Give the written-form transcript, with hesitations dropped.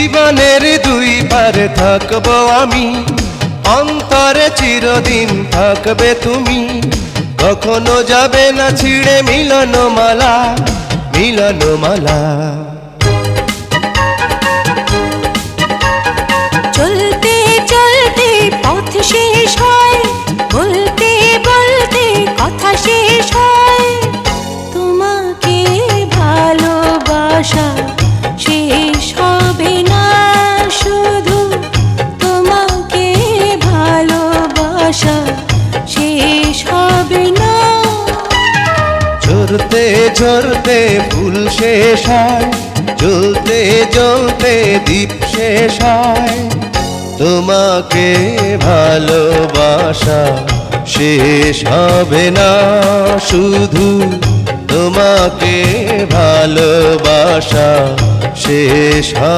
জীবনের দুই পারে থাকবো আমি, অন্তরে চিরদিন থাকবে তুমি। কখনো যাবে না ছিঁড়ে মিলনমালা, মিলনমালা। চলতে চলতে পথ শেষ হয়, বলতে বলতে কথা শেষ হয়। তোমাকে ভালোবাসা শেষ হবে না শুধু, তোমাকে ভালোবাসা শেষ হবে না। ঝরতে ঝরতে ফুল শেষ হয়, জ্বলতে জ্বলতে দীপ শেষ হয়। তোমাকে ভালোবাসা শেষ হবে না শুধু, তোমাকে ভালোবাসা শেষ হবে।